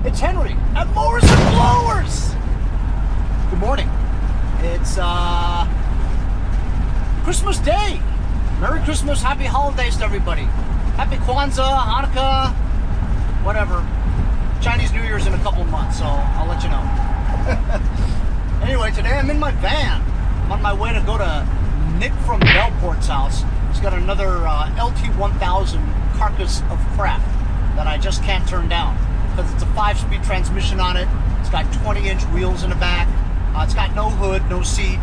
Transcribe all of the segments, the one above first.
It's Henry at Mowers and Blowers. Good morning. It's Christmas Day. Merry Christmas, Happy Holidays to everybody. Happy Kwanzaa, Hanukkah, whatever. Chinese New Year's in a couple of months, so I'll let you know. Anyway, today I'm in my van. I'm on my way to go to Nick from Bellport's house. He's got another LT1000 carcass of crap that I just can't turn down because it's a 5-speed transmission on it. It's got 20-inch wheels in the back. It's got no hood, no seat.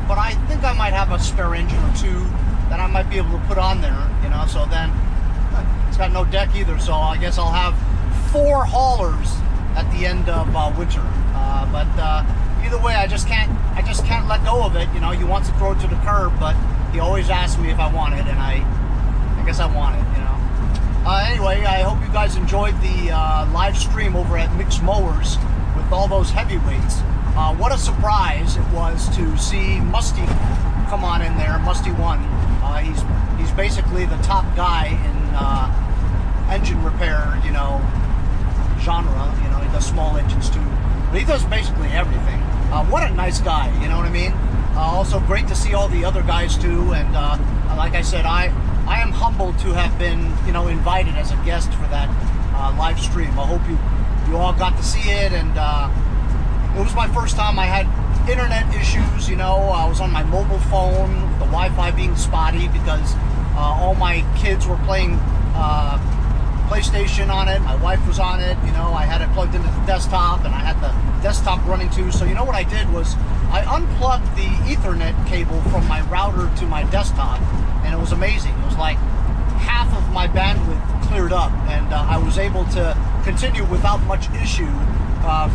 But I think I might have a spare engine or two that I might be able to put on there, you know, so then it's got no deck either, so I guess I'll have 4 haulers at the end of winter. But either way, I just can't let go of it. You know, he wants to throw it to the curb, but he always asks me if I want it, and I guess I want it, you know. Anyway, I hope you guys enjoyed the live stream over at Mixed Mowers with all those heavyweights. What a surprise it was to see Musty come on in there, Musty 1. He's basically the top guy in engine repair, you know, genre. You know, he does small engines too, but he does basically everything. What a nice guy, you know what I mean? Also great to see all the other guys too, and like I said, I am humbled to have been, you know, invited as a guest for that live stream. I hope you all got to see it, and it was my first time. I had internet issues, you know. I was on my mobile phone, the Wi-Fi being spotty because all my kids were playing PlayStation on it. My wife was on it, you know. I had it plugged into the desktop, and I had the desktop running too. So you know what I did was I unplugged the Ethernet cable from my router to my desktop, and it was amazing. It was like half of my bandwidth cleared up, and I was able to continue without much issue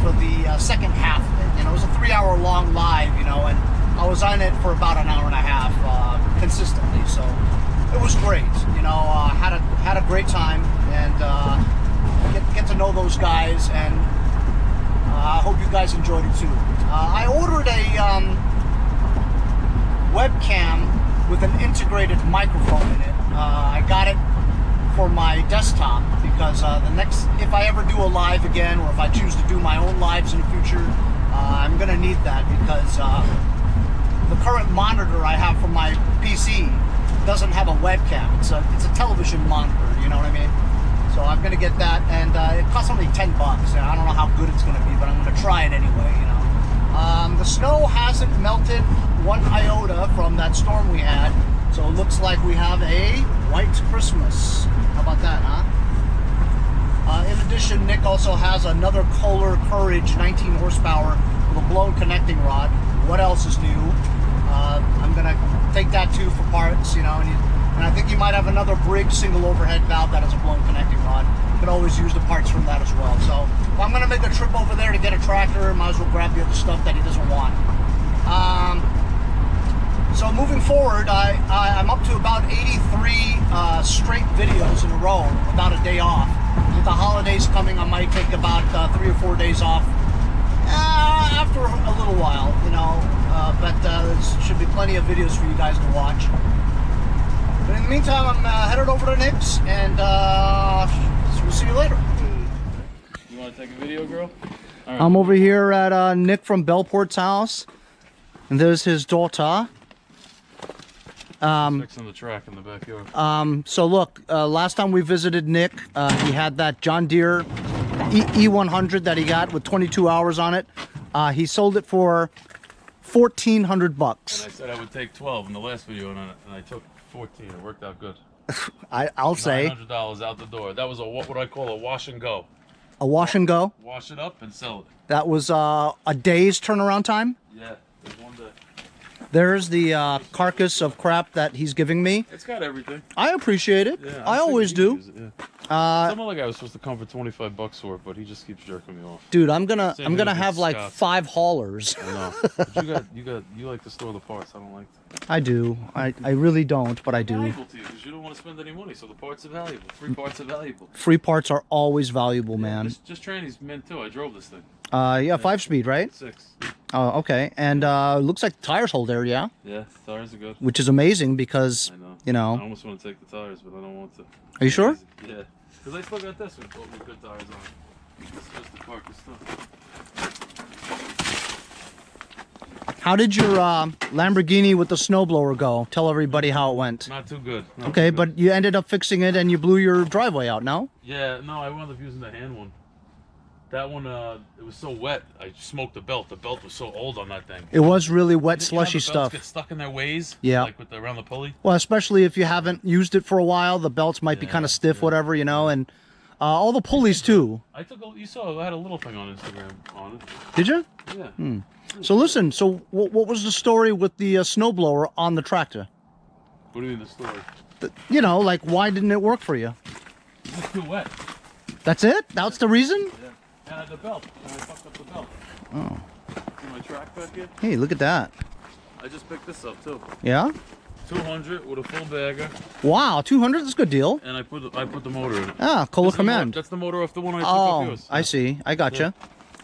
for the second half of it. You know, it was a 3-hour-long live, you know, and I was on it for about an hour and a half consistently. So it was great, you know. Had a great time, and get to know those guys, and I hope you guys enjoyed it too. I ordered a webcam with an integrated microphone in it. I got it for my desktop because if I ever do a live again, or if I choose to do my own lives in the future, I'm gonna need that because the current monitor I have for my PC doesn't have a webcam. It's a television monitor, you know what I mean? So I'm gonna get that, and it costs only $10. I don't know how good it's gonna be, but I'm gonna try it anyway, you know. The snow hasn't melted 1 iota from that storm we had, so it looks like we have a white Christmas. How about that, huh? In addition, Nick also has another Kohler Courage 19 horsepower with a blown connecting rod. What else is new? I'm gonna take that too for parts, you know, and I think you might have another Briggs single overhead valve that has a blown connecting rod. You could always use the parts from that as well. So if I'm gonna make a trip over there to get a tractor, might as well grab the other stuff that he doesn't want. So moving forward, I'm up to about 83 straight videos in a row without a day off. With the holidays coming, I might take about 3 or 4 days off after a little while, you know. But there should be plenty of videos for you guys to watch. But in the meantime, I'm headed over to Nick's, and we'll see you later. You want to take a video, girl? All right. I'm over here at Nick from Bellport's house, and there's his daughter. Fixing the track in the backyard. So look, last time we visited Nick, he had that John Deere E100 that he got with 22 hours on it. He sold it for $1,400 bucks. And I said I would take 12 in the last video, and I took 14. It worked out good. I'll say $900 out the door. That was what I call a wash and go. A wash and go. Wash it up and sell it. That was a day's turnaround time. Yeah, there's one day. There's the carcass of crap that he's giving me. It's got everything. I appreciate it. Yeah, I always do. It, yeah. Some other guy was supposed to come for $25 for it, but he just keeps jerking me off. Dude, I'm gonna have like 5 haulers. I know. But you like to store the parts. I don't like to. I do. I really don't, but I do. It's valuable to you because you don't want to spend any money, so the parts are valuable. Free parts are valuable. Free parts are always valuable, man. Just trainees meant too. I drove this thing. Yeah, 5-speed, right? 6. Oh, okay. And looks like the tires hold there, yeah? Yeah, tires are good. Which is amazing because, I know. you know. I almost want to take the tires, but I don't want to. Are you sure? Yeah. Because I still got this with good tires on it. This is just the carcass stuff. How did your Lamborghini with the snowblower go? Tell everybody how it went. Not too good. Okay, but you ended up fixing it and you blew your driveway out, no? Yeah, no, I wound up using the hand one. That one, it was so wet, I smoked the belt. The belt was so old on that thing. It was really wet, You know how slushy the belts stuff. get stuck in their ways? Yeah. Like around the pulley? Well, especially if you haven't used it for a while, the belts might be kind of stiff, whatever, you know, and all the pulleys too. You saw, I had a little thing on Instagram on it. Did you? Yeah. So listen, so what was the story with the snowblower on the tractor? What do you mean the story? You know, like why didn't it work for you? It was too wet. That's it? That's the reason? Yeah. And I had the belt. And I fucked up the belt. Oh. See my track back here? Hey, look at that. I just picked this up too. Yeah? 200 with a full bagger. Wow, 200 is a good deal. And I put the motor in it. Ah, Kohler Command. That's the motor off the one I took off Oh, yours. I see. I gotcha.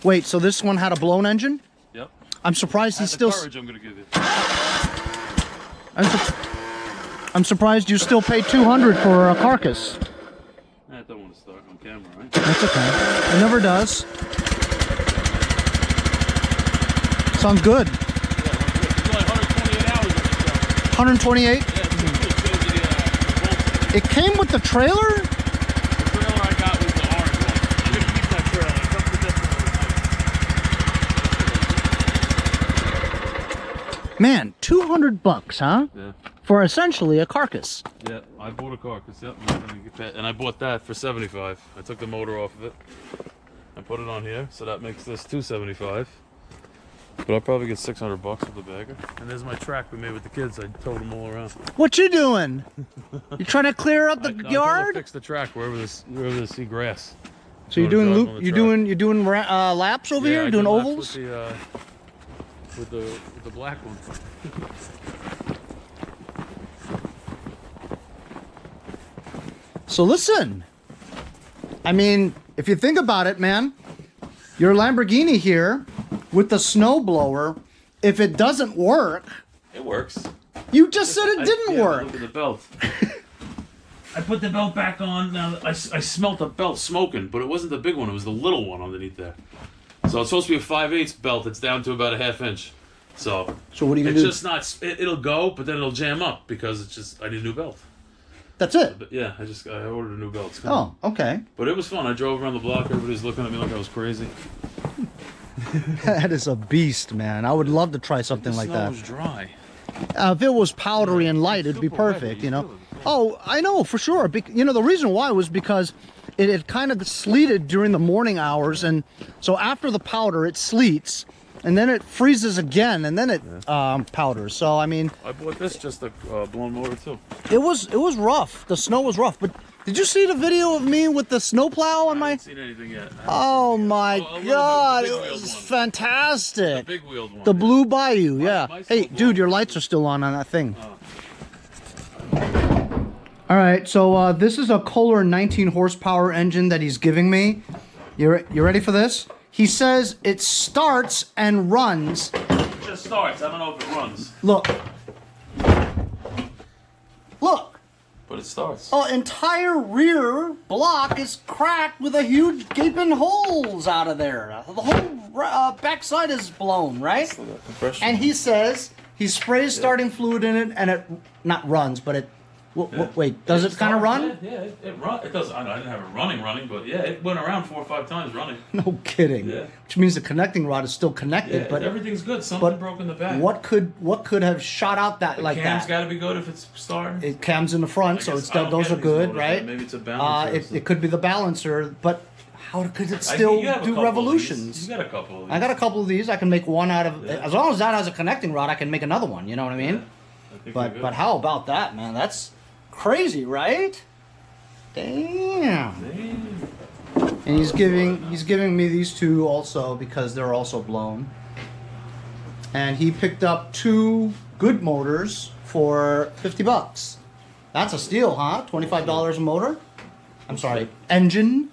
Wait, so this one had a blown engine? Yep. I'm surprised he's still. Courage I'm gonna give you. I'm surprised you still paid 200 for a carcass. I don't want to start on camera, right? That's okay. It never does. Sounds good. Yeah, it's like 128 hours on the truck. 128? Yeah, it's cool. It shows you the bolts. It came with the trailer? The trailer I got was the orange one. I'm gonna keep that trailer. It comes to different. Man, $200, huh? Yeah. For essentially a carcass. Yeah, I bought a carcass. Yep. And I bought that for 75. I took the motor off of it. I put it on here, so that makes this 275. But I'll probably get 600 bucks with the bagger. And there's my track we made with the kids. I towed them all around. What you doing? You trying to clear up the I yard? fix the track wherever they see grass. So you're doing loop? You're doing laps over here? I Doing do laps ovals? With the black one. So listen. I mean, if you think about it, man, your Lamborghini here with the snowblower, if it doesn't work, It works. you just said it didn't work. Look at the belt. I put the belt back on. Now I smelt the belt smoking, but it wasn't the big one. It was the little one underneath there. So it's supposed to be a 5/8 belt. It's down to about a ½ inch. So So what are you it's gonna do? just not. It'll go, but then it'll jam up because it's just. I need a new belt. That's it. But yeah, I ordered a new belt. It's coming. Oh, okay. But it was fun. I drove around the block. Everybody's looking at me like I was crazy. That is a beast, man. I would love to try something like The that. snow was dry. If it was powdery and light, it'd be Super wet, perfect, you you know. feel it. Oh, I know for sure. You know, the reason why was because it had kind of sleeted during the morning hours, and so after the powder, it sleets, and then it freezes again, and then it powders. So I mean, I bought this just a blown motor too. it was rough. The snow was rough. But did you see the video of me with the snowplow on I my? haven't seen anything yet. Oh my Oh, a little bit, God! the big It wheeled was one. fantastic. The big wheeled one. The Blue Bayou, yeah. my Hey, snowblower. dude, your lights are still on that thing. Oh. All right, so this is a Kohler 19 horsepower engine that he's giving me. You ready for this? He says it starts and runs. It just starts. I don't know if it runs. Look. Look. But it starts. Oh, entire rear block is cracked with a huge gaping holes out of there. The whole backside is blown, right? Still got compression. And he says he sprays starting fluid in it, and it not runs, but it. Wait, does it kind of run? Yeah, it runs. It does. I didn't have it running, but yeah, it went around 4 or 5 times running. No kidding. Yeah. Which means the connecting rod is still connected, Yeah, but everything's good. Something broke in the back. what could have shot out that The like cam's that? got to be good if it's starting. It cams in the front, so I it's guess I don't those get are these good, motors, right? Maybe it's a balancer. It could be the balancer, but how could it still You have a do couple of revolutions? these. You got a couple of these. I got a couple of these. I can make one out of as long as that has a connecting rod. I can make another one. You know what I mean? Yeah, I think they're good. But how about that, man? That's crazy, right? Damn. And he's giving me these two also because they're also blown. And he picked up 2 good motors for $50. That's a steal, huh? $25 a motor? I'm sorry, engine.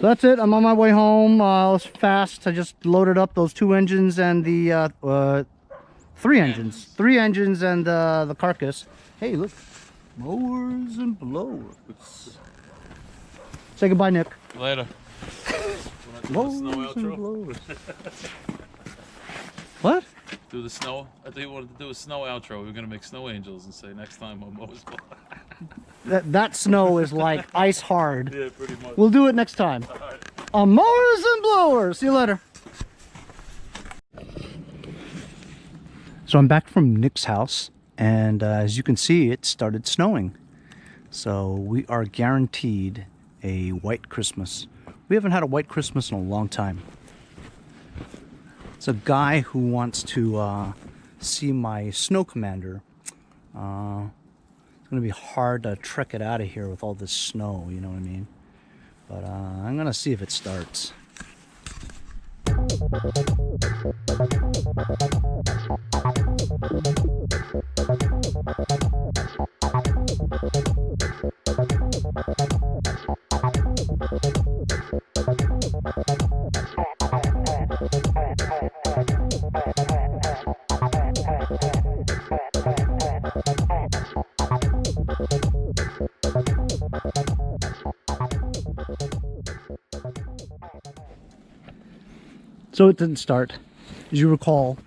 So that's it. I'm on my way home. I was fast. I just loaded up those 2 engines and the 3 engines. 3 engines and the carcass. Hey, look. Mowers and blowers. Say goodbye, Nick. Later. Mowers Snow and outro? blowers. What? Do the snow. I think you wanted to do a snow outro. We were gonna make snow angels and say next time on Mowers. That snow is like ice hard. Yeah, pretty much. We'll do it next time. On Mowers and blowers. See you later. So I'm back from Nick's house, and as you can see, it started snowing. So we are guaranteed a white Christmas. We haven't had a white Christmas in a long time. It's a guy who wants to see my snow commander. It's gonna be hard to trek it out of here with all this snow, you know what I mean? But I'm gonna see if it starts. So it didn't start. As you recall,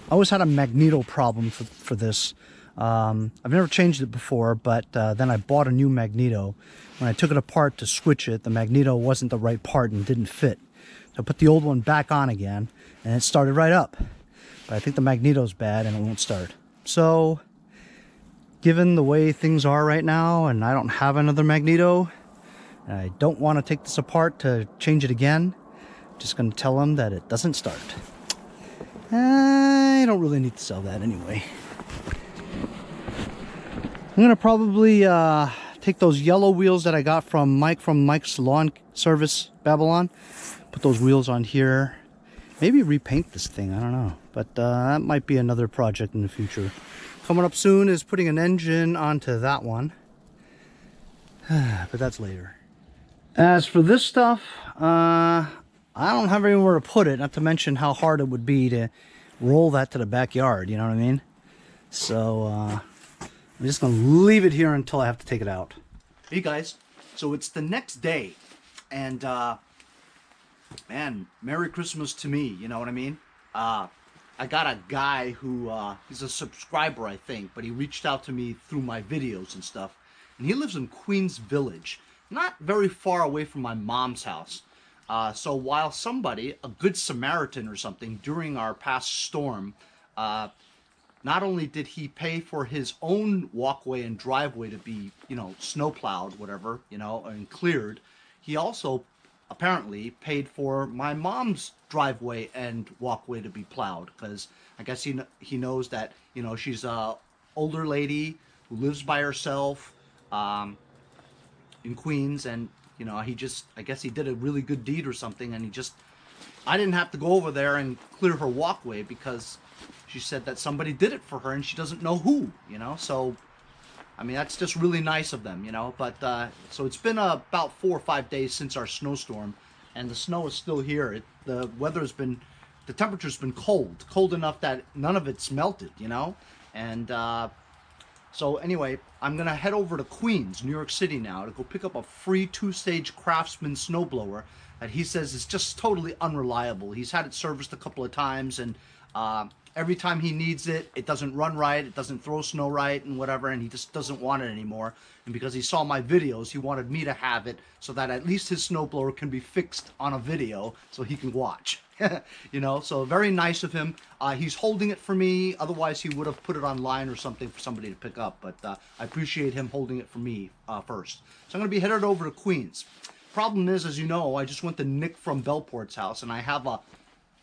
I always had a magneto problem for this. I've never changed it before, but then I bought a new magneto. When I took it apart to switch it, the magneto wasn't the right part and didn't fit. So I put the old one back on again, and it started right up. But I think the magneto's bad and it won't start. So, given the way things are right now, and I don't have another magneto, and I don't want to take this apart to change it again, just going to tell them that it doesn't start. I don't really need to sell that anyway. I'm going to probably take those yellow wheels that I got from Mike's Lawn Service Babylon, put those wheels on here, maybe repaint this thing, I don't know. But that might be another project in the future. Coming up soon is putting an engine onto that one. But that's later. As for this stuff, I don't have anywhere to put it, not to mention how hard it would be to roll that to the backyard, you know what I mean? So, I'm just going to leave it here until I have to take it out. Hey guys, so it's the next day, and, man, Merry Christmas to me, you know what I mean? I got a guy who, he's a subscriber, I think, but he reached out to me through my videos and stuff, and he lives in Queens Village, not very far away from my mom's house. So while somebody, a good Samaritan or something, during our past storm, not only did he pay for his own walkway and driveway to be, you know, snow plowed, whatever, you know, and cleared, he also apparently paid for my mom's driveway and walkway to be plowed, because I guess he knows that, you know, she's a older lady who lives by herself in Queens, and you know, I guess he did a really good deed or something, and I didn't have to go over there and clear her walkway because she said that somebody did it for her and she doesn't know who, you know, so, I mean, that's just really nice of them, you know, but, so it's been about 4 or 5 days since our snowstorm, and the snow is still here. The temperature's been cold enough that none of it's melted, you know, and, so anyway, I'm going to head over to Queens, New York City now to go pick up a free 2-stage Craftsman snowblower that he says is just totally unreliable. He's had it serviced a couple of times, and every time he needs it, it doesn't run right, it doesn't throw snow right and whatever, and he just doesn't want it anymore. And because he saw my videos, he wanted me to have it so that at least his snowblower can be fixed on a video so he can watch. You know, so very nice of him. He's holding it for me, otherwise he would have put it online or something for somebody to pick up, but I appreciate him holding it for me first. So I'm going to be headed over to Queens. Problem is, as you know, I just went to Nick from Bellport's house, and I have a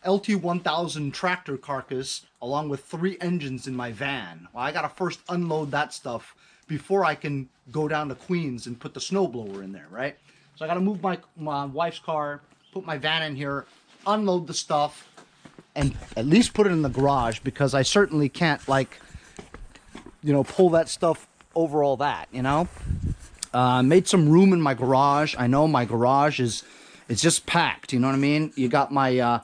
LT1000 tractor carcass along with 3 engines in my van. Well, I got to first unload that stuff before I can go down to Queens and put the snowblower in there, right? So I got to move my wife's car, put my van in here, unload the stuff, and at least put it in the garage, because I certainly can't, like, you know, pull that stuff over all that, you know. Made some room in my garage. I know my garage is it's just packed. You know what I mean? You got my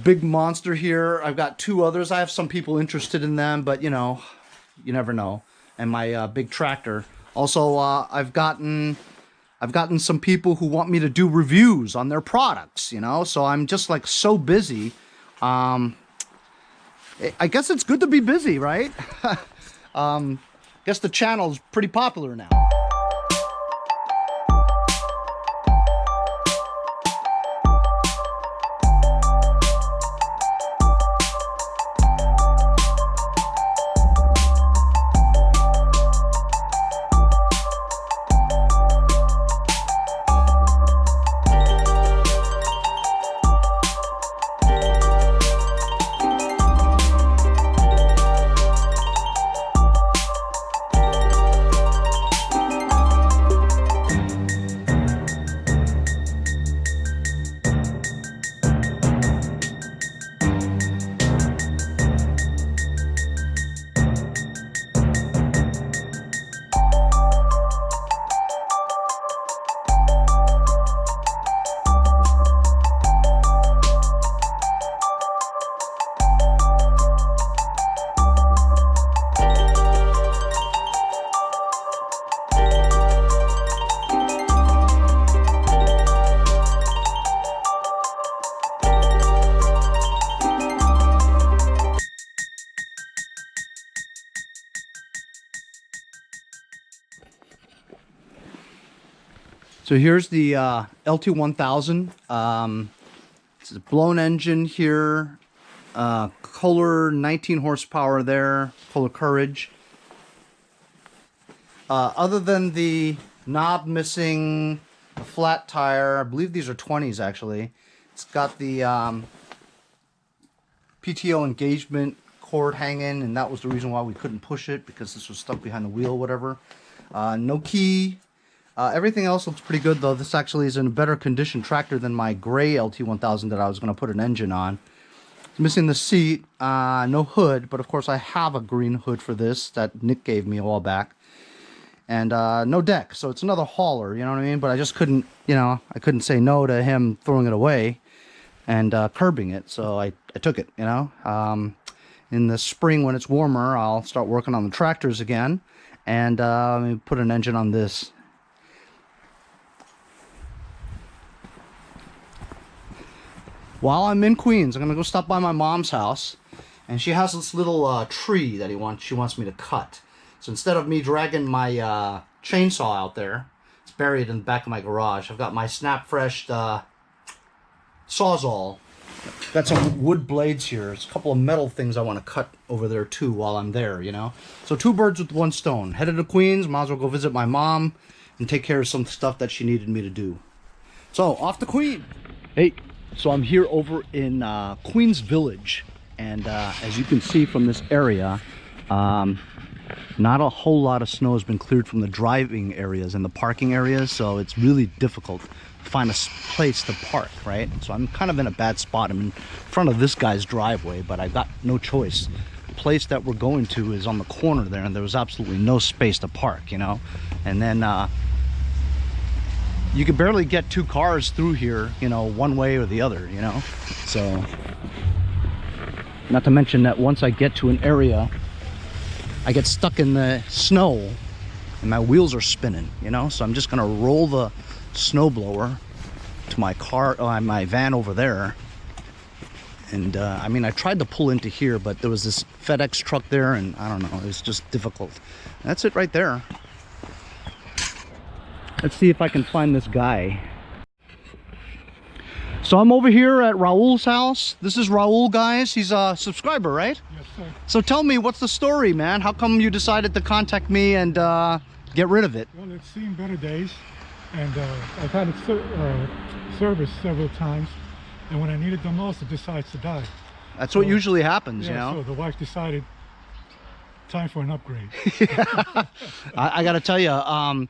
big monster here. I've got 2 others. I have some people interested in them, but you know, you never know. And my big tractor. Also, I've gotten some people who want me to do reviews on their products, you know, so I'm just like so busy. I guess it's good to be busy, right? Guess the channel's pretty popular now. So here's the LT1000. It's a blown engine here. Kohler 19 horsepower there. Kohler Courage. Other than the knob missing, a flat tire. I believe these are 20s actually. It's got the PTO engagement cord hanging, and that was the reason why we couldn't push it, because this was stuck behind the wheel, whatever. No key. Everything else looks pretty good, though. This actually is in a better condition tractor than my gray LT1000 that I was going to put an engine on. It's missing the seat, no hood, but of course I have a green hood for this that Nick gave me a while back. And no deck, so it's another hauler, you know what I mean? But I just couldn't, you know, I couldn't say no to him throwing it away and curbing it, so I took it, you know. In the spring when it's warmer, I'll start working on the tractors again and put an engine on this. While I'm in Queens, I'm gonna go stop by my mom's house, and she has this little tree that she wants me to cut. So instead of me dragging my chainsaw out there, it's buried in the back of my garage. I've got my snap fresh Sawzall. Got some wood blades here. There's a couple of metal things I want to cut over there too while I'm there, you know. So 2 birds with 1 stone. Headed to Queens, might as well go visit my mom and take care of some stuff that she needed me to do. So off to Queens. Hey. So I'm here over in Queens Village, and as you can see from this area, not a whole lot of snow has been cleared from the driving areas and the parking areas, so it's really difficult to find a place to park, right? So I'm kind of in a bad spot. I'm in front of this guy's driveway, but I've got no choice. The place that we're going to is on the corner there, and there was absolutely no space to park, you know? And then you could barely get 2 cars through here, you know, one way or the other, you know. So, not to mention that once I get to an area, I get stuck in the snow and my wheels are spinning, you know. So I'm just gonna roll the snowblower to my car, my van over there. And I mean, I tried to pull into here, but there was this FedEx truck there, and I don't know, it was just difficult. That's it right there. Let's see if I can find this guy. So I'm over here at Raul's house. This is Raul, guys. He's a subscriber, right? Yes, sir. So tell me, what's the story, man? How come you decided to contact me and get rid of it? Well, it's seen better days, and I've had it serviced several times, and when I need it the most, it decides to die. That's what usually happens, yeah, you know? So the wife decided, time for an upgrade. I gotta tell you,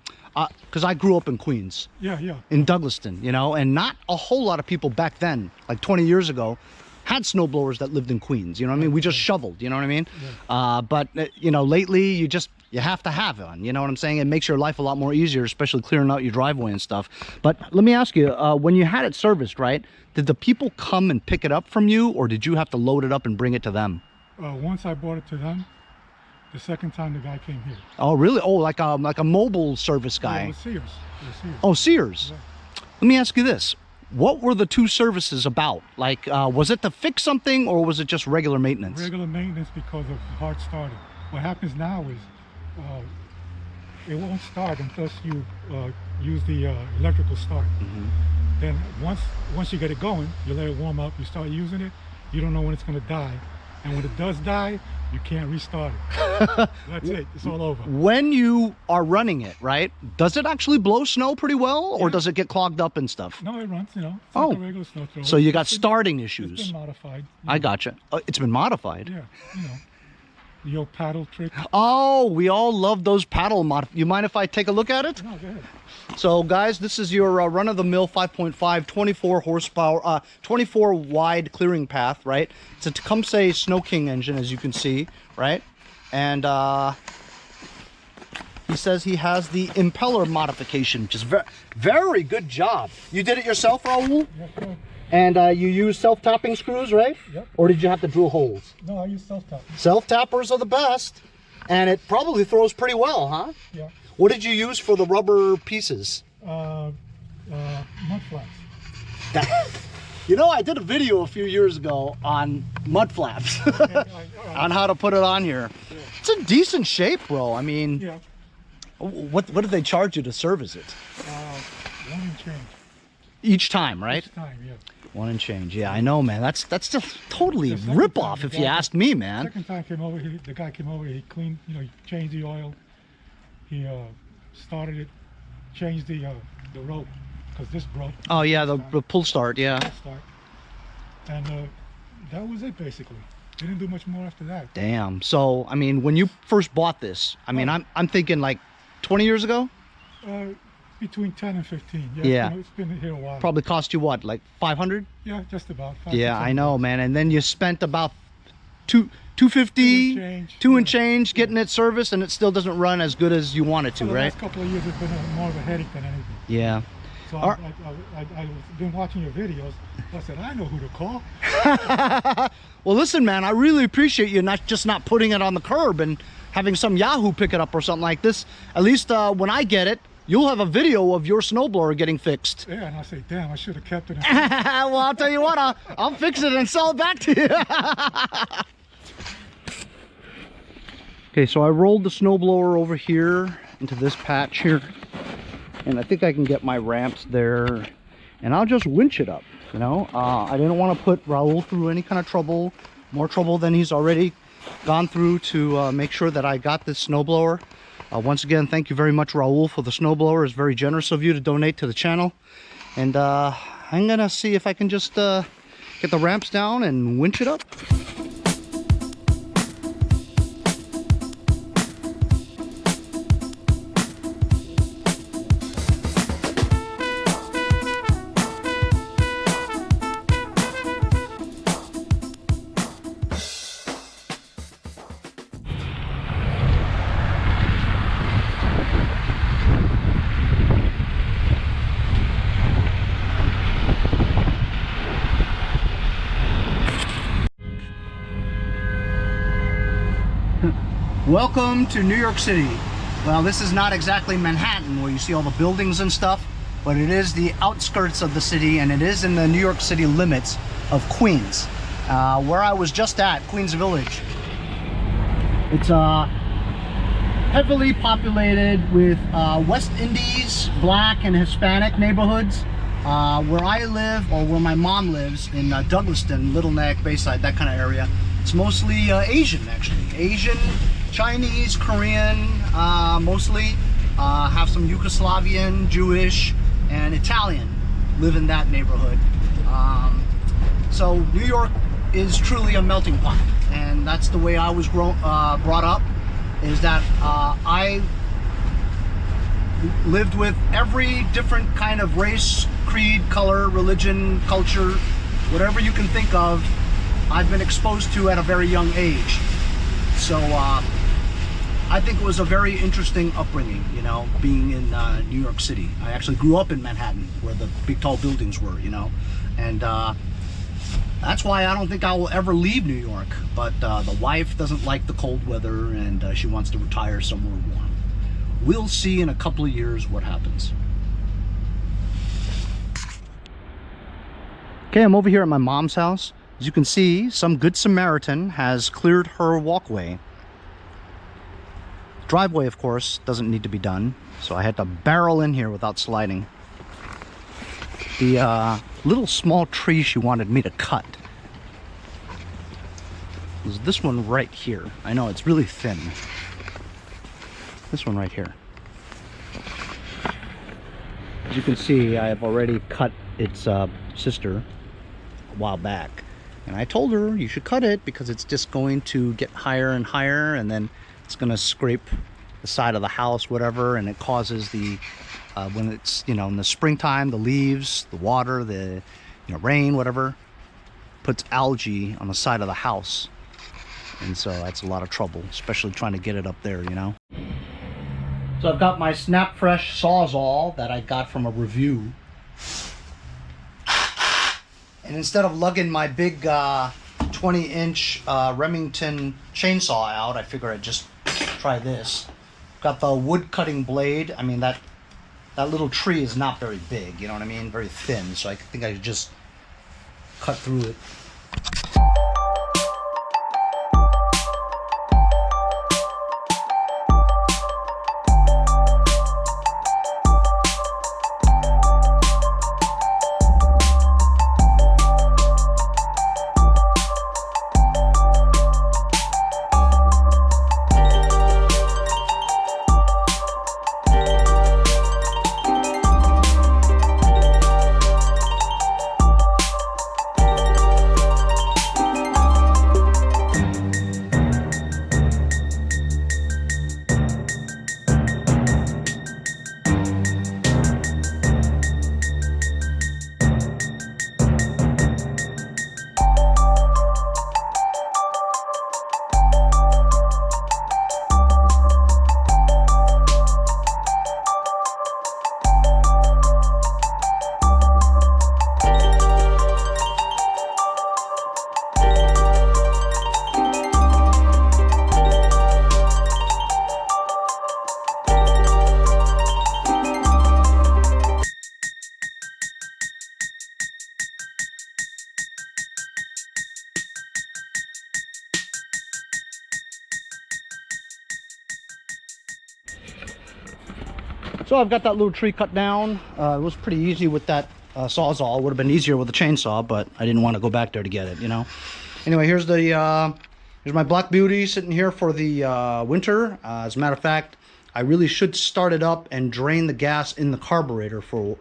because I grew up in Queens. Yeah. In Douglaston, you know, and not a whole lot of people back then, like 20 years ago, had snowblowers that lived in Queens, you know what I mean? We just shoveled, you know what I mean? Yeah. But, you know, lately you just You have to have one, you know what I'm saying? It makes your life a lot more easier, especially clearing out your driveway and stuff. But let me ask you, when you had it serviced, right, did the people come and pick it up from you, or did you have to load it up and bring it to them? Once I brought it to them, the second time the guy came here. Oh, really? Oh, like a mobile service guy. Yeah, it was Sears. It was Sears. Oh, Sears. Yeah. Let me ask you this. What were the two services about? Like, was it to fix something, or was it just regular maintenance? Regular maintenance because of hard starting. What happens now is it won't start unless you use the electrical start. Then once you get it going, you let it warm up, you start using it, you don't know when it's going to die. And when it does die, you can't restart it. That's it. It's all over. When you are running it, right, does it actually blow snow pretty well, or Yeah. does it get clogged up and stuff? No, it runs, you know. It's Oh. like a regular snow thrower. So you got It's been- starting It's issues. been modified. I gotcha. It's been modified. Yeah, you know. The old paddle trick. Oh, we all love those paddle You mind if I take a look at it? No, go ahead. So guys, this is your run-of-the-mill 5.5, 24 horsepower, 24 wide clearing path, right? It's a Tecumseh Snow King engine, as you can see, right? And he says he has the impeller modification, which is very good job. You did it yourself, Raul? Yeah, sure. And you use self-tapping screws, right? Yep. Or did you have to drill holes? No, I use self-tap. Self-tappers are the best. And it probably throws pretty well, huh? Yeah. What did you use for the rubber pieces? Mud flaps. You know, I did a video a few years ago on mud flaps, on how to put it on here. Yeah. It's in decent shape, bro. I mean, Yeah. what did they charge you to service it? 1 and change. Each time, right? Each time, yeah. 1 and change. Yeah, I know, man. That's just totally The second rip-off time, if the you guy- ask me, man. Second time the guy came over, he cleaned, you know, he changed the oil. He started it, changed the rope, because this broke. Oh yeah, the pull start. Yeah. Start. And that was it basically. Didn't do much more after that. Damn. So, I mean, when you first bought this, I mean, I'm thinking like 20 years ago. Between 10 and 15. Yeah. It's been here a while. Probably cost you what, like 500? Yeah, just about. Yeah, I know, man. And then you spent about $250, Two and change. change getting it serviced, and it still doesn't run as good as you want it to, The right? last couple of years it's been more of a headache than anything. Yeah. So All I've been watching your videos. I said, I know who to call. Well, listen, man, I really appreciate you not putting it on the curb and having some Yahoo pick it up or something like this. At least when I get it, you'll have a video of your snowblower getting fixed. Yeah, and I say, damn, I should have kept it. Well, I'll tell you what, I'll fix it and sell it back to you. Okay, so I rolled the snowblower over here into this patch here, and I think I can get my ramps there, and I'll just winch it up, you know. I didn't want to put Raul through any kind of trouble, more trouble than he's already gone through, to make sure that I got this snowblower. Once again, thank you very much, Raul, for the snowblower. It's very generous of you to donate to the channel. And I'm gonna see if I can just get the ramps down and winch it up. Welcome to New York City. Well, this is not exactly Manhattan where you see all the buildings and stuff, but it is the outskirts of the city, and it is in the New York City limits of Queens, where I was just at, Queens Village. It's heavily populated with West Indies, Black and Hispanic neighborhoods. Where I live, or where my mom lives, in Douglaston, Little Neck, Bayside, that kind of area, it's mostly Asian, actually. Asian, Chinese, Korean, mostly. Have some Yugoslavian, Jewish, and Italian live in that neighborhood. So New York is truly a melting pot, and that's the way I was brought up, is that I lived with every different kind of race, creed, color, religion, culture, whatever you can think of, I've been exposed to at a very young age. So I think it was a very interesting upbringing, you know, being in New York City. I actually grew up in Manhattan, where the big tall buildings were, you know, and that's why I don't think I will ever leave New York. But the wife doesn't like the cold weather, and she wants to retire somewhere warm. We'll see in a couple of years what happens. Okay, I'm over here at my mom's house. As you can see, some good Samaritan has cleared her walkway. Driveway, of course, doesn't need to be done, so I had to barrel in here without sliding. The little small tree she wanted me to cut was this one right here. I know, it's really thin. This one right here. As you can see, I have already cut its sister a while back. And I told her you should cut it because it's just going to get higher and higher, and then it's going to scrape the side of the house, whatever, and it causes the, when it's, you know, in the springtime, the leaves, the water, the, you know, rain, whatever, puts algae on the side of the house. And so that's a lot of trouble, especially trying to get it up there, you know. So I've got my Snap Fresh Sawzall that I got from a review. And instead of lugging my big 20-inch Remington chainsaw out, I figure I'd just try this. Got the wood cutting blade. I mean, that little tree is not very big, you know what I mean? Very thin, so I think I could just cut through it. So I've got that little tree cut down. It was pretty easy with that Sawzall. It would have been easier with the chainsaw, but I didn't want to go back there to get it, you know. Anyway, here's my Black Beauty sitting here for the winter. As a matter of fact, I really should start it up and drain the gas in the carburetor for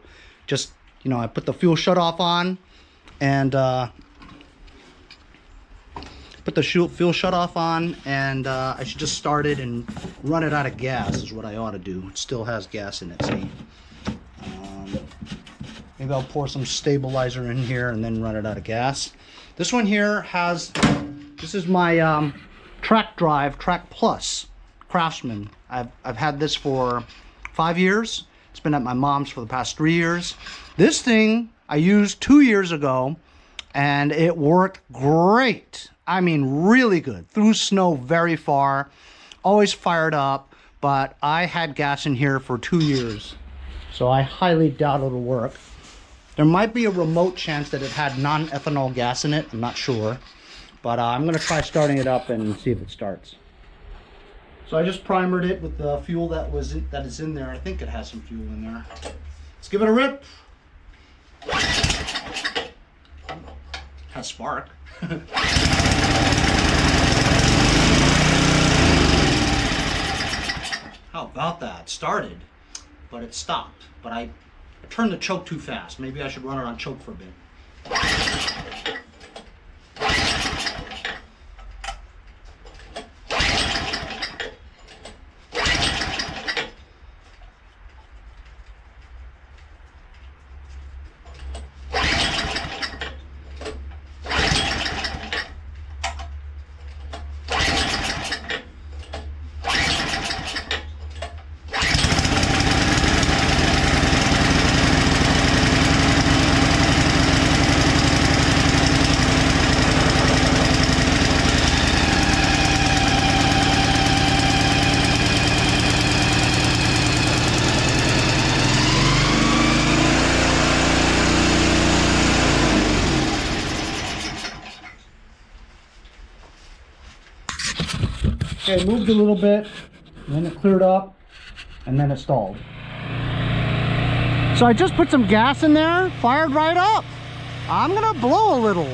just, you know, I put the fuel shutoff on and put the fuel shutoff on, and I should just start it and run it out of gas is what I ought to do. It still has gas in it, see? Maybe I'll pour some stabilizer in here and then run it out of gas. This one here has, this is my Track Drive Track Plus Craftsman. I've had this for 5 years. It's been at my mom's for the past 3 years. This thing I used 2 years ago, and it worked great. I mean, really good. Through snow very far. Always fired up, but I had gas in here for 2 years, so I highly doubt it'll work. There might be a remote chance that it had non-ethanol gas in it. I'm not sure, but I'm gonna try starting it up and see if it starts. So I just primered it with the fuel that is in there. I think it has some fuel in there. Let's give it a rip. Has spark. How about that? It started, but it stopped. But I turned the choke too fast. Maybe I should run it on choke for a bit. Okay, it moved a little bit, and then it cleared up, and then it stalled. So I just put some gas in there, fired right up. I'm gonna blow a little.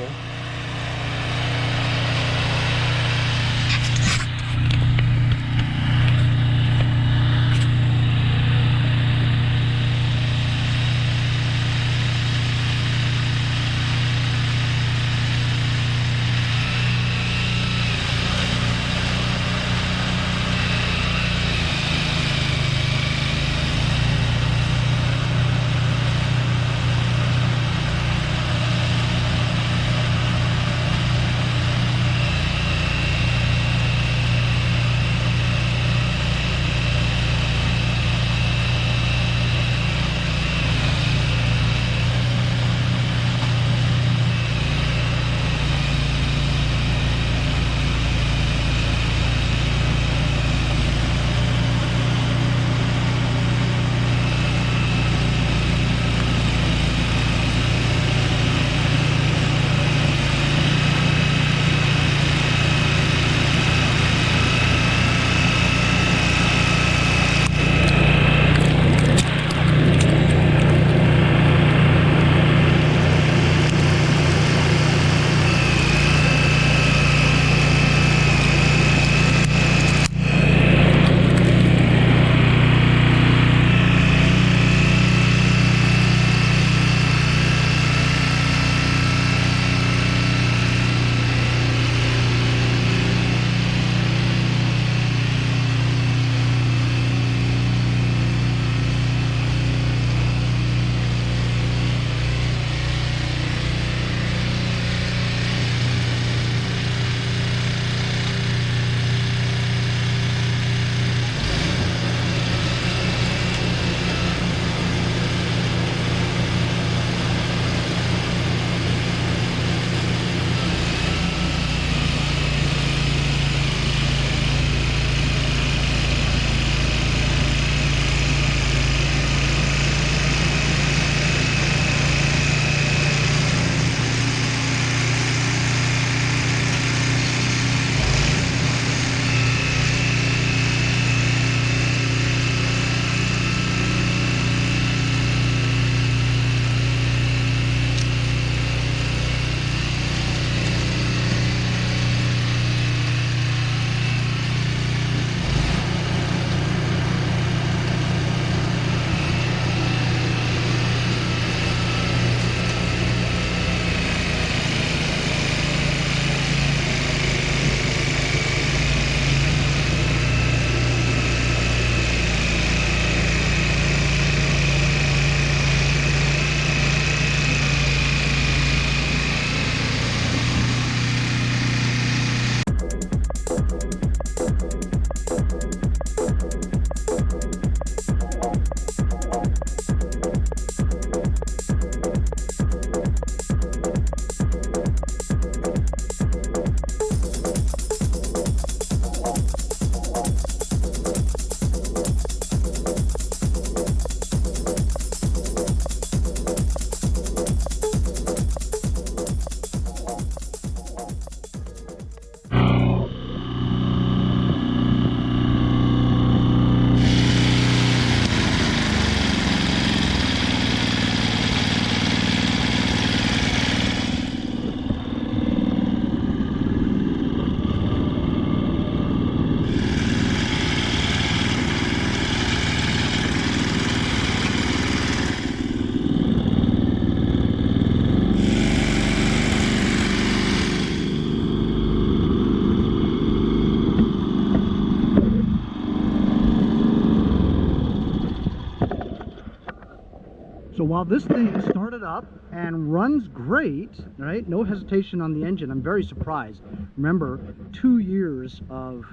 So while this thing started up and runs great, right? No hesitation on the engine. I'm very surprised. Remember, 2 years of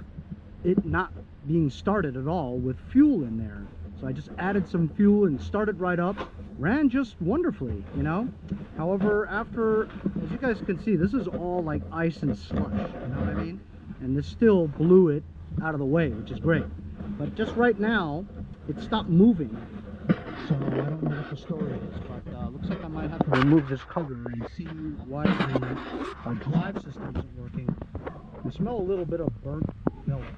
it not being started at all with fuel in there. So I just added some fuel and started right up. Ran just wonderfully, you know? However, after, as you guys can see, this is all like ice and slush, you know what I mean? And this still blew it out of the way, which is great. But just right now, it stopped moving. So I don't know what the story is, but looks like I might have to remove this cover and see why the drive system isn't working. I smell a little bit of burnt billets.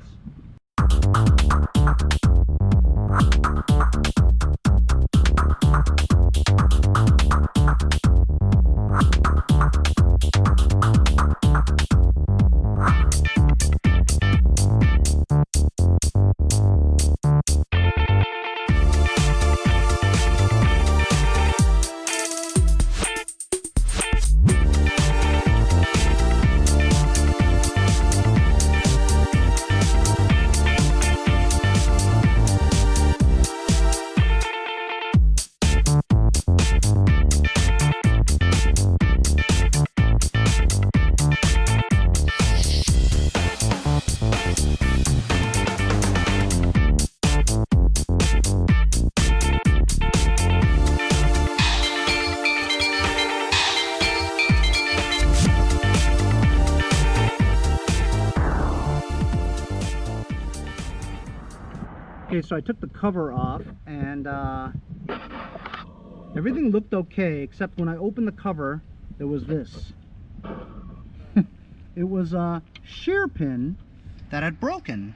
Okay, so I took the cover off and everything looked okay, except when I opened the cover, there was this. It was a shear pin that had broken.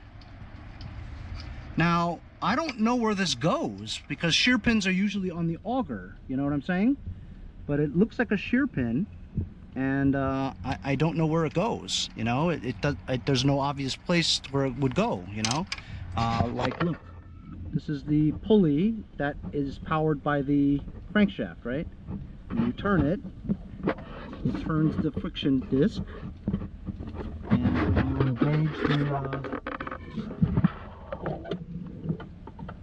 Now, I don't know where this goes, because shear pins are usually on the auger, you know what I'm saying? But it looks like a shear pin, and I don't know where it goes, you know? There's no obvious place where it would go, you know? Like, look, this is the pulley that is powered by the crankshaft, right? When you turn it, it turns the friction disc, and when you engage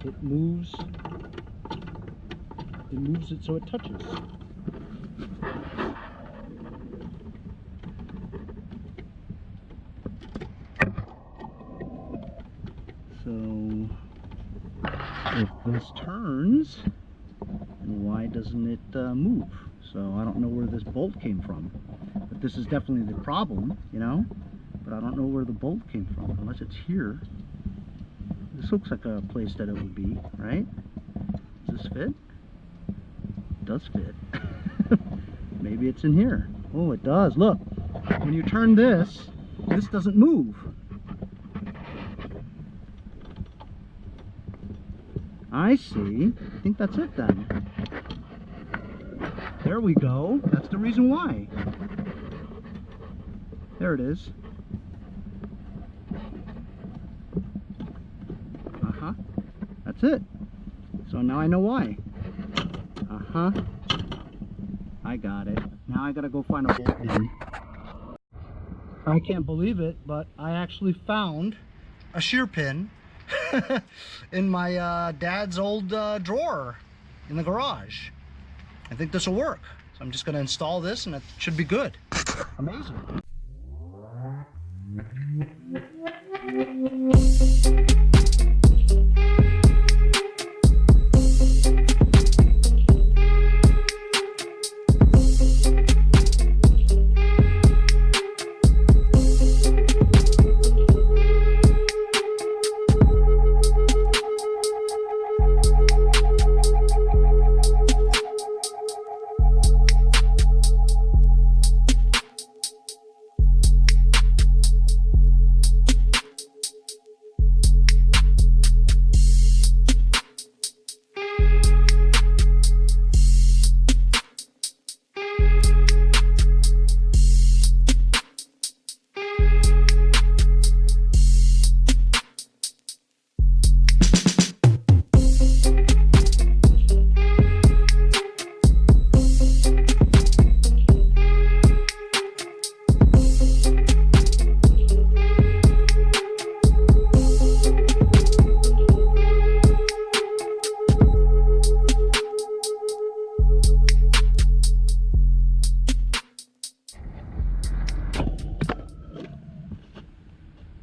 it moves it so it touches. So if this turns, then why doesn't it move? So I don't know where this bolt came from, but this is definitely the problem, you know, but I don't know where the bolt came from, unless it's here. This looks like a place that it would be, right? Does this fit? It does fit. Maybe it's in here. Oh, it does. Look, when you turn this, this doesn't move. I see. I think that's it then. There we go. That's the reason why. There it is. Uh-huh. That's it. So now I know why. Uh-huh. I got it. Now I gotta go find a bolt pin. I can't believe it, but I actually found a shear pin in my dad's old drawer in the garage. I think this will work. So I'm just going to install this and it should be good. Amazing.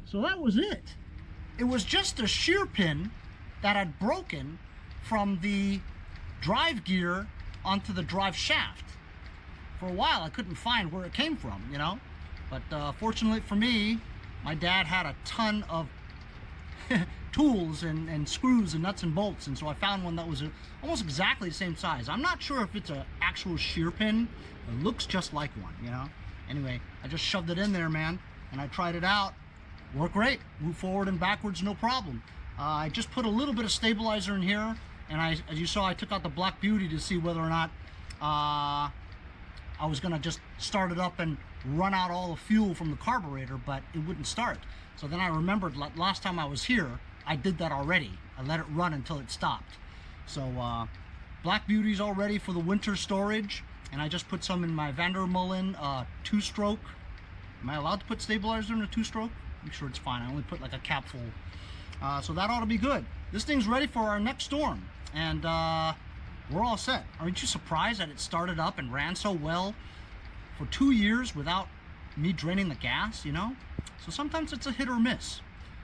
So that was it. It was just a shear pin that had broken from the drive gear onto the drive shaft. For a while I couldn't find where it came from, you know, but fortunately for me, my dad had a ton of tools and screws and nuts and bolts, and so I found one that was almost exactly the same size. I'm not sure if it's an actual shear pin. It looks just like one, you know. Anyway, I just shoved it in there, man, and I tried it out. work great. Move forward and backwards, no problem. I just put a little bit of stabilizer in here, and as you saw, I took out the Black Beauty to see whether or not I was gonna just start it up and run out all the fuel from the carburetor, but it wouldn't start. So then I remembered last time I was here, I did that already. I let it run until it stopped. So Black Beauty's all ready for the winter storage, and I just put some in my Vandermolen 2-stroke. Am I allowed to put stabilizer in a 2-stroke? I'm sure it's fine. I only put like a capful. So that ought to be good. This thing's ready for our next storm, and we're all set. Aren't you surprised that it started up and ran so well for 2 years without me draining the gas, you know? So sometimes it's a hit or miss.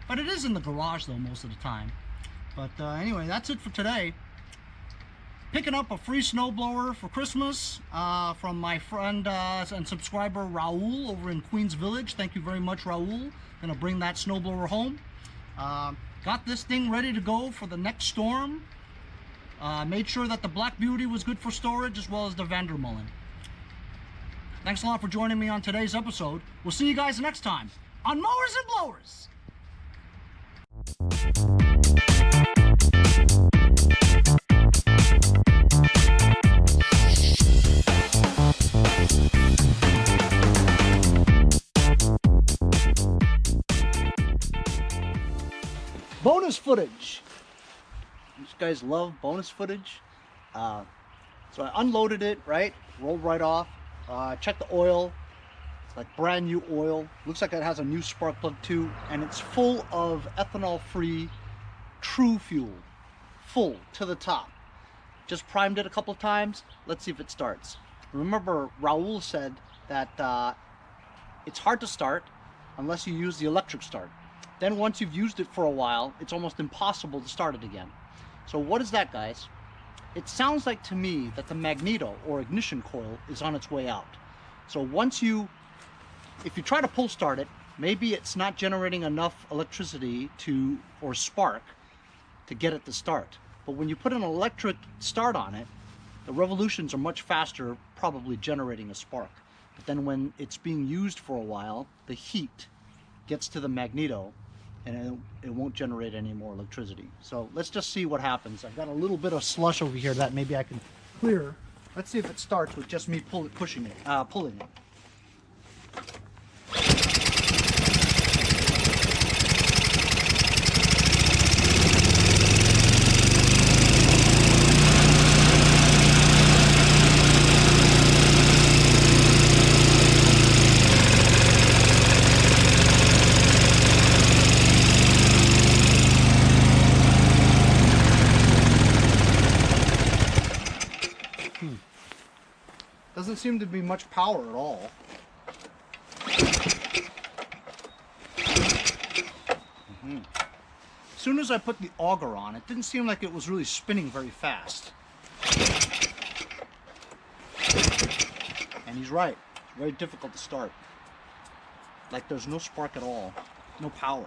But it is in the garage though most of the time. But anyway, that's it for today. Picking up a free snowblower for Christmas from my friend and subscriber Raul over in Queens Village. Thank you very much, Raul. Gonna bring that snowblower home. Got this thing ready to go for the next storm. Made sure that the Black Beauty was good for storage as well as the Vandermolen. Thanks a lot for joining me on today's episode. We'll see you guys next time on Mowers and Blowers. Bonus footage. You guys love bonus footage. So I unloaded it, right? Rolled right off. Checked the oil. It's like brand new oil. Looks like it has a new spark plug too, and it's full of ethanol-free true fuel. Full to the top. Just primed it a couple of times. Let's see if it starts. Remember, Raul said that it's hard to start unless you use the electric start. Then once you've used it for a while, it's almost impossible to start it again. So what is that, guys? It sounds like to me that the magneto or ignition coil is on its way out. So if you try to pull start it, maybe it's not generating enough electricity or spark to get it to start. But when you put an electric start on it, the revolutions are much faster, probably generating a spark. But then when it's being used for a while, the heat gets to the magneto and it won't generate any more electricity. So let's just see what happens. I've got a little bit of slush over here that maybe I can clear. Let's see if it starts with just me pulling it. Doesn't seem to be much power at all. As soon as I put the auger on, it didn't seem like it was really spinning very fast. And he's right, it's very difficult to start. Like there's no spark at all, no power.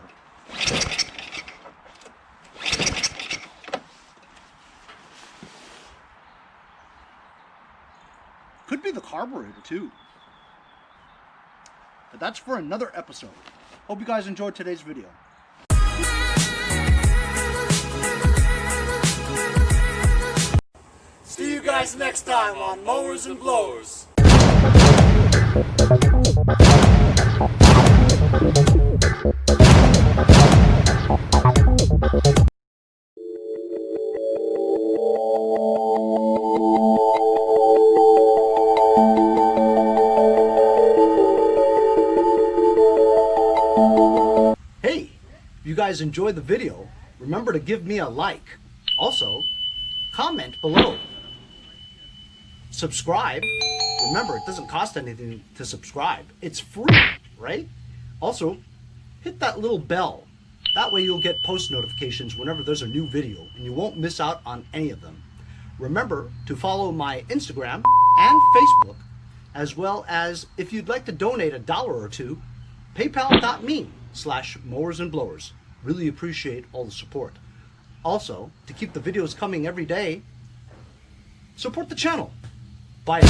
Could be the carburetor too. But that's for another episode. Hope you guys enjoyed today's video. See you guys next time on Mowers and Blowers. If you guys enjoyed the video, remember to give me a like. Also, comment below. Subscribe. Remember, it doesn't cost anything to subscribe. It's free, right? Also, hit that little bell. That way you'll get post notifications whenever there's a new video and you won't miss out on any of them. Remember to follow my Instagram and Facebook, as well as if you'd like to donate $1 or $2, paypal.me/mowersandblowers. Really appreciate all the support. Also, to keep the videos coming every day, support the channel. Bye.